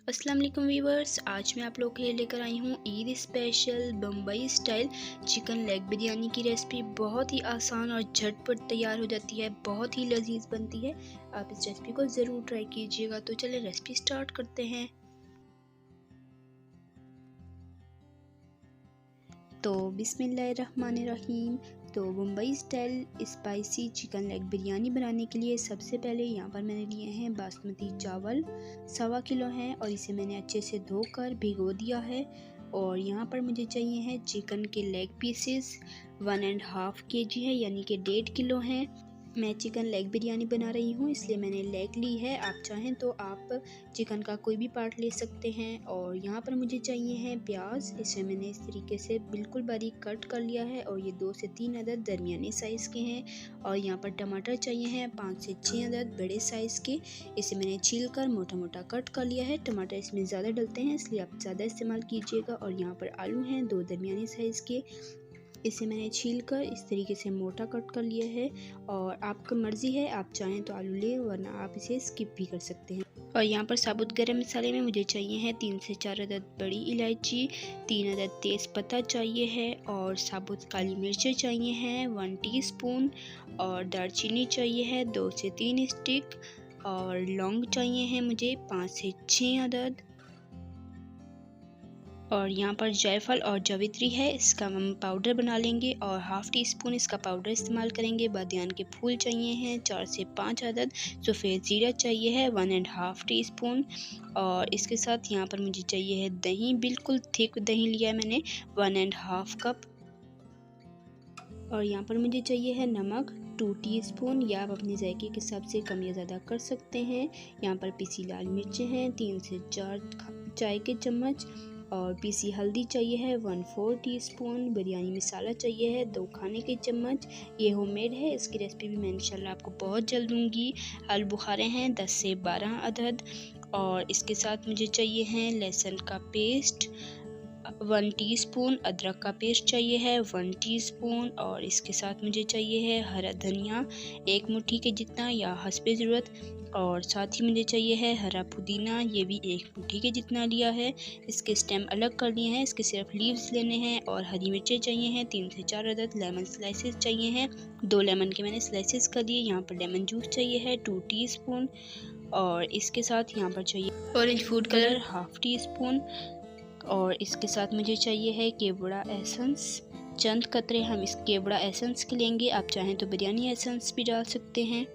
अस्सलाम वालेकुम वीवर्स, आज मैं आप लोगों के लिए लेकर आई हूँ Eid special Bombay style chicken leg biryani की रेसिपी। बहुत ही आसान और झटपट तैयार हो जाती है, बहुत ही लजीज बनती है। आप इस रेसिपी को ज़रूर ट्राई कीजिएगा। तो चलिए रेसिपी स्टार्ट करते हैं। तो बिस्मिल्लाहिर्रहमानिर्रहीम। तो Mumbai style spicy chicken leg biryani बनाने के लिए सबसे पहले यहाँ पर मैंने लिए हैं बासमती चावल 1.25 किलो हैं और इसे मैंने अच्छे से धोकर भिगो दिया है। और यहाँ पर मुझे चाहिए हैं चिकन के लेग पीसेस 1.5 kg है, यानी कि 1.5 किलो हैं। मैं चिकन लेग बिरयानी बना रही हूँ इसलिए मैंने लेग ली है। आप चाहें तो आप चिकन का कोई भी पार्ट ले सकते हैं। और यहाँ पर मुझे चाहिए है प्याज, इसे मैंने इस तरीके से बिल्कुल बारीक कट कर लिया है और ये 2 से 3 अदद दरमियाने साइज़ के हैं। और यहाँ पर टमाटर चाहिए हैं 5 से 6 अदद बड़े साइज़ के, इसे मैंने छील कर मोटा मोटा कट कर लिया है। टमाटर इसमें ज़्यादा डलते हैं इसलिए आप ज़्यादा इस्तेमाल कीजिएगा। और यहाँ पर आलू हैं 2 दरमियाने साइज़ के, इसे मैंने छील कर इस तरीके से मोटा कट कर लिया है। और आपकी मर्ज़ी है, आप चाहें तो आलू लें वरना आप इसे स्किप भी कर सकते हैं। और यहाँ पर साबुत गरम मसाले में मुझे चाहिए हैं 3 से 4 अदद बड़ी इलायची, 3 अदद तेज़ पत्ता चाहिए है और साबुत काली मिर्चें चाहिए हैं 1 टीस्पून और दालचीनी चाहिए है 2 से 3 स्टिक और लौंग चाहिए हैं मुझे 5 से 6 अदद। और यहाँ पर जायफल और जावित्री है, इसका हम पाउडर बना लेंगे और 1/2 टीस्पून इसका पाउडर इस्तेमाल करेंगे। बादियान के फूल चाहिए हैं 4 से 5 अदद, सफ़ेद ज़ीरा चाहिए है 1.5 टीस्पून। और इसके साथ यहाँ पर मुझे चाहिए है दही, बिल्कुल थिक दही लिया है मैंने 1.5 कप। और यहाँ पर मुझे चाहिए है नमक 2 टीस्पून, या आप अपने जायके के हिसाब से कम या ज़्यादा कर सकते हैं। यहाँ पर पीसी लाल मिर्चें हैं 3 से 4 चाय के चम्मच और पीसी हल्दी चाहिए है 1/4 टीस्पून। बिरयानी मसाला चाहिए है 2 खाने के चम्मच। ये होममेड है, इसकी रेसिपी भी मैं इंशाल्लाह आपको बहुत जल्द दूँगी। आलू बुखारे हैं 10 से 12 अदद। और इसके साथ मुझे चाहिए है लहसुन का पेस्ट 1 टीस्पून, अदरक का पेस्ट चाहिए है 1 टीस्पून और इसके साथ मुझे चाहिए है हरा धनिया 1 मुट्ठी के जितना या हस्बे ज़रूरत। और साथ ही मुझे चाहिए है हरा पुदीना, ये भी 1 मुट्ठी के जितना लिया है। इसके स्टेम अलग कर लिए हैं, इसके सिर्फ लीव्स लेने हैं। और हरी मिर्चें चाहिए हैं 3 से 4 अदद। लेमन स्लाइसेस चाहिए हैं 2 लेमन के मैंने स्लाइसेस कर दिए। यहाँ पर लेमन जूस चाहिए है 2 टीस्पून और इसके साथ यहाँ पर चाहिए ऑरेंज फूड कलर 1/2 टीस्पून। और इसके साथ मुझे चाहिए है केवड़ा एसेंस, चंद कतरे हम इस केवड़ा एसेंस के लेंगे। आप चाहें तो बिरयानी एसेंस भी डाल सकते हैं।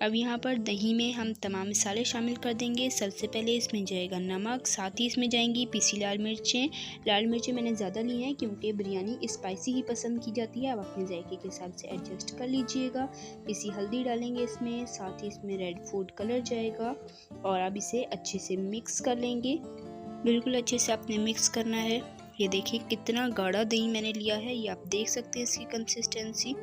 अब यहाँ पर दही में हम तमाम मसाले शामिल कर देंगे। सबसे पहले इसमें जाएगा नमक, साथ ही इसमें जाएंगी पीसी लाल मिर्चें। लाल मिर्चें मैंने ज़्यादा ली हैं क्योंकि बिरयानी स्पाइसी ही पसंद की जाती है, आप अपने जायके के हिसाब से एडजस्ट कर लीजिएगा। पीसी हल्दी डालेंगे इसमें, साथ ही इसमें रेड फूड कलर जाएगा। और अब इसे अच्छे से मिक्स कर लेंगे, बिल्कुल अच्छे से आपने मिक्स करना है। ये देखिए कितना गाढ़ा दही मैंने लिया है, ये आप देख सकते हैं इसकी कंसिस्टेंसी।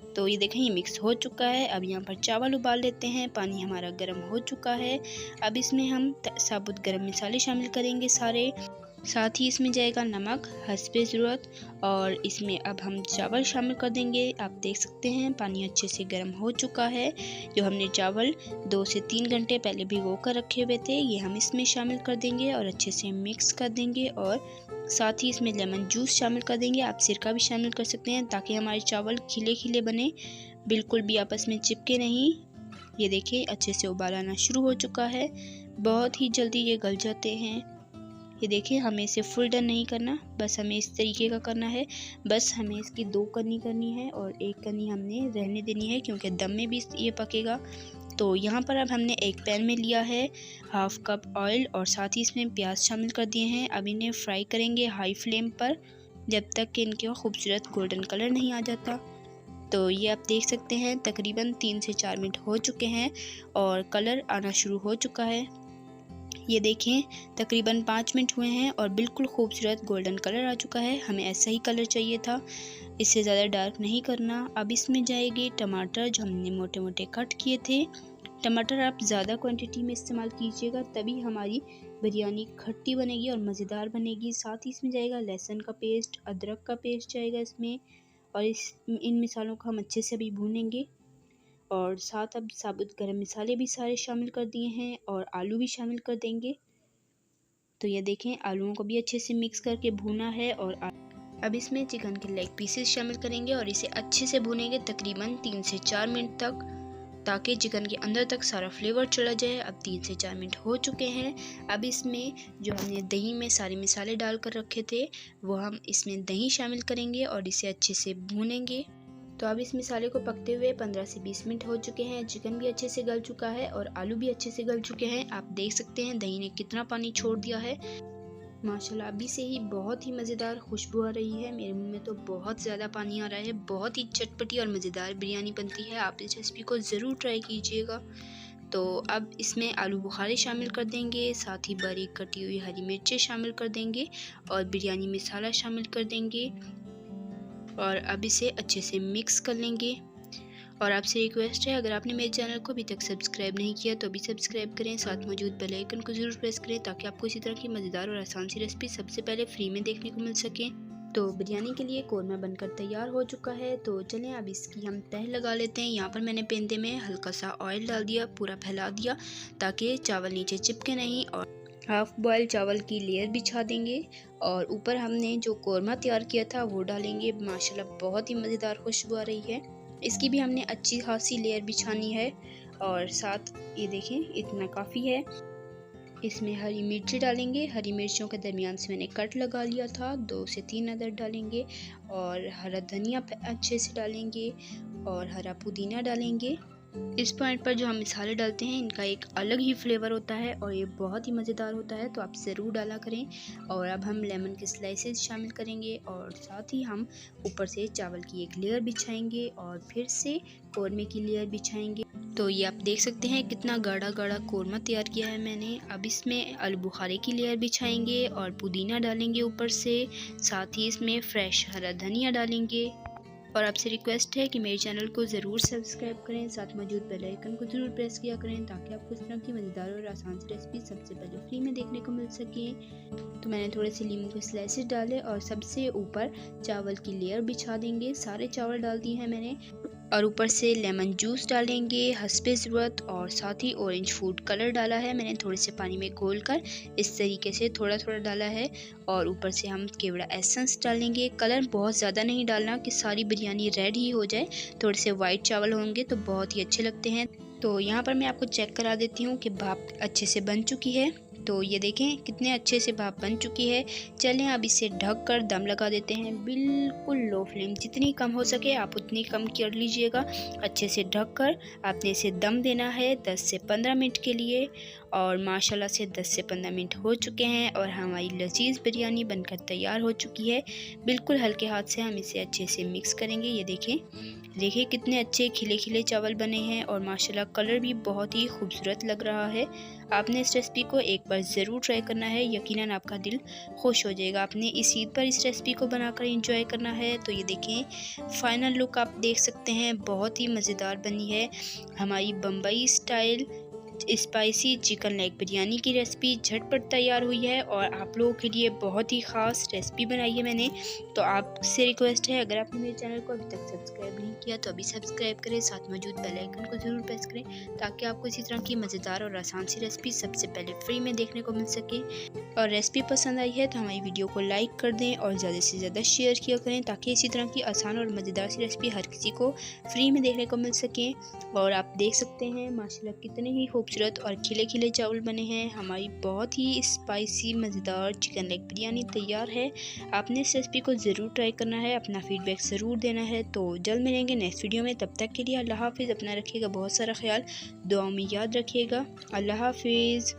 तो ये देखें ये मिक्स हो चुका है। अब यहाँ पर चावल उबाल लेते हैं, पानी हमारा गर्म हो चुका है। अब इसमें हम साबुत गरम मसाले शामिल करेंगे सारे, साथ ही इसमें जाएगा नमक हस्बे ज़रूरत। और इसमें अब हम चावल शामिल कर देंगे। आप देख सकते हैं पानी अच्छे से गर्म हो चुका है। जो हमने चावल 2 से 3 घंटे पहले भिगो कर रखे हुए थे, ये हम इसमें शामिल कर देंगे और अच्छे से मिक्स कर देंगे। और साथ ही इसमें लेमन जूस शामिल कर देंगे, आप सिरका भी शामिल कर सकते हैं ताकि हमारे चावल खिले खिले बने, बिल्कुल भी आपस में चिपके नहीं। ये देखिए अच्छे से उबाल आना शुरू हो चुका है, बहुत ही जल्दी ये गल जाते हैं। ये देखिए हमें इसे फुल डन नहीं करना, बस हमें इस तरीके का करना है। बस हमें इसकी 2 कन्नी करनी है और 1 कन्नी हमने रहने देनी है क्योंकि दम में भी ये पकेगा। तो यहाँ पर अब हमने एक पैन में लिया है 1/2 कप ऑयल और साथ ही इसमें प्याज शामिल कर दिए हैं। अब इन्हें फ्राई करेंगे हाई फ्लेम पर जब तक कि इनके खूबसूरत गोल्डन कलर नहीं आ जाता। तो ये आप देख सकते हैं तकरीबन 3 से 4 मिनट हो चुके हैं और कलर आना शुरू हो चुका है। ये देखें तकरीबन 5 मिनट हुए हैं और बिल्कुल खूबसूरत गोल्डन कलर आ चुका है। हमें ऐसा ही कलर चाहिए था, इससे ज़्यादा डार्क नहीं करना। अब इसमें जाएंगे टमाटर जो हमने मोटे मोटे कट किए थे। टमाटर आप ज़्यादा क्वांटिटी में इस्तेमाल कीजिएगा, तभी हमारी बिरयानी खट्टी बनेगी और मज़ेदार बनेगी। साथ ही इसमें जाएगा लहसुन का पेस्ट, अदरक का पेस्ट जाएगा इसमें। और इन मसालों को हम अच्छे से अभी भूनेंगे। और साथ अब साबुत गरम मसाले भी सारे शामिल कर दिए हैं और आलू भी शामिल कर देंगे। तो ये देखें आलूओं को भी अच्छे से मिक्स करके भूना है। और अब इसमें चिकन के लेग पीसेस शामिल करेंगे और इसे अच्छे से भूनेंगे तकरीबन 3 से 4 मिनट तक, ताकि चिकन के अंदर तक सारा फ्लेवर चला जाए। अब 3 से 4 मिनट हो चुके हैं। अब इसमें जो हमने दही में सारे मसाले डाल कर रखे थे वो हम इसमें दही शामिल करेंगे और इसे अच्छे से भूनेंगे। तो अब इस मसाले को पकते हुए 15 से 20 मिनट हो चुके हैं। चिकन भी अच्छे से गल चुका है और आलू भी अच्छे से गल चुके हैं। आप देख सकते हैं दही ने कितना पानी छोड़ दिया है। माशाल्लाह अभी से ही बहुत ही मज़ेदार खुशबू आ रही है। मेरे मुंह में तो बहुत ज़्यादा पानी आ रहा है। बहुत ही चटपटी और मज़ेदार बिरयानी बनती है। आप इस रेसिपी को ज़रूर ट्राई कीजिएगा। तो अब इसमें आलू बुखारे शामिल कर देंगे, साथ ही बारीक कटी हुई हरी मिर्चें शामिल कर देंगे और बिरयानी मसाला शामिल कर देंगे और अब इसे अच्छे से मिक्स कर लेंगे। और आपसे रिक्वेस्ट है, अगर आपने मेरे चैनल को अभी तक सब्सक्राइब नहीं किया तो अभी सब्सक्राइब करें, साथ मौजूद बेल आइकन को ज़रूर प्रेस करें ताकि आपको इसी तरह की मज़ेदार और आसान सी रेसिपी सबसे पहले फ्री में देखने को मिल सके। तो बिरयानी के लिए कोरमा बनकर तैयार हो चुका है। तो चलें अब इसकी हम तह लगा लेते हैं। यहाँ पर मैंने पेंदे में हल्का सा ऑयल डाल दिया, पूरा फैला दिया ताकि चावल नीचे चिपके नहीं। और हाफ बॉयल चावल की लेयर बिछा देंगे और ऊपर हमने जो कोरमा तैयार किया था वो डालेंगे। माशाल्लाह बहुत ही मज़ेदार खुशबू आ रही है। इसकी भी हमने अच्छी खासी लेयर बिछानी है और साथ ये देखें इतना काफ़ी है। इसमें हरी मिर्ची डालेंगे। हरी मिर्चों के दरमियान से मैंने कट लगा लिया था, 2 से 3 अदद डालेंगे। और हरा धनिया अच्छे से डालेंगे और हरा पुदीना डालेंगे। इस पॉइंट पर जो हम मसाले डालते हैं इनका एक अलग ही फ्लेवर होता है और ये बहुत ही मज़ेदार होता है, तो आप ज़रूर डाला करें। और अब हम लेमन के स्लाइसेस शामिल करेंगे और साथ ही हम ऊपर से चावल की एक लेयर बिछाएंगे और फिर से कोरमे की लेयर बिछाएंगे। तो ये आप देख सकते हैं कितना गाढ़ा गाढ़ा कोरमा तैयार किया है मैंने। अब इसमें आलू बुखारे की लेयर बिछाएंगे और पुदीना डालेंगे ऊपर से, साथ ही इसमें फ्रेश हरा धनिया डालेंगे। और आपसे रिक्वेस्ट है कि मेरे चैनल को ज़रूर सब्सक्राइब करें, साथ मौजूद बेल आइकन को ज़रूर प्रेस किया करें ताकि आपको इस तरह की मज़ेदार और आसान सी रेसिपी सबसे पहले फ्री में देखने को मिल सके। तो मैंने थोड़े से नींबू के स्लाइसेस डाले और सबसे ऊपर चावल की लेयर बिछा देंगे। सारे चावल डाल दिए हैं मैंने और ऊपर से लेमन जूस डालेंगे हस्बे ज़रूरत और साथ ही ऑरेंज फूड कलर डाला है मैंने थोड़े से पानी में घोलकर, इस तरीके से थोड़ा थोड़ा डाला है। और ऊपर से हम केवड़ा एसेंस डालेंगे। कलर बहुत ज़्यादा नहीं डालना कि सारी बिरयानी रेड ही हो जाए, थोड़े से वाइट चावल होंगे तो बहुत ही अच्छे लगते हैं। तो यहाँ पर मैं आपको चेक करा देती हूँ कि भाप अच्छे से बन चुकी है। तो ये देखें कितने अच्छे से भाप बन चुकी है। चलें अब इसे ढक कर दम लगा देते हैं, बिल्कुल लो फ्लेम, जितनी कम हो सके आप उतनी कम कर लीजिएगा। अच्छे से ढक कर आपने इसे दम देना है 10 से 15 मिनट के लिए। और माशाल्लाह से 10 से 15 मिनट हो चुके हैं और हमारी लजीज़ बिरयानी बनकर तैयार हो चुकी है। बिल्कुल हल्के हाथ से हम इसे अच्छे से मिक्स करेंगे। ये देखिए कितने अच्छे खिले खिले चावल बने हैं और माशाल्लाह कलर भी बहुत ही खूबसूरत लग रहा है। आपने इस रेसिपी को एक बार ज़रूर ट्राई करना है, यकीनन आपका दिल खुश हो जाएगा। आपने इस ईद पर इस रेसिपी को बनाकर एंजॉय करना है। तो ये देखें फाइनल लुक आप देख सकते हैं, बहुत ही मज़ेदार बनी है हमारी Bombay style spicy chicken leg biryani की रेसिपी झटपट तैयार हुई है और आप लोगों के लिए बहुत ही ख़ास रेसिपी बनाई है मैंने। तो आपसे रिक्वेस्ट है, अगर आपने मेरे चैनल को अभी तक सब्सक्राइब नहीं किया तो अभी सब्सक्राइब करें, साथ मौजूद बेल आइकन को ज़रूर प्रेस करें ताकि आपको इसी तरह की मज़ेदार और आसान सी रेसिपी सबसे पहले फ्री में देखने को मिल सके। और रेसिपी पसंद आई है तो हमारी वीडियो को लाइक कर दें और ज़्यादा से ज़्यादा शेयर किया करें ताकि इसी तरह की आसान और मज़ेदार सी रेसिपी हर किसी को फ्री में देखने को मिल सके। और आप देख सकते हैं माशाल्लाह कितने ही खूबसूरत और खिले खिले चावल बने हैं। हमारी बहुत ही स्पाइसी मज़ेदार चिकन लेग बिरयानी तैयार है। आपने इस रेसिपी को ज़रूर ट्राई करना है, अपना फीडबैक ज़रूर देना है। तो जल्द मिलेंगे नेक्स्ट वीडियो में, तब तक के लिए अल्लाह हाफिज़। अपना रखिएगा बहुत सारा ख्याल, दुआओं में याद रखिएगा। अल्लाह हाफिज़।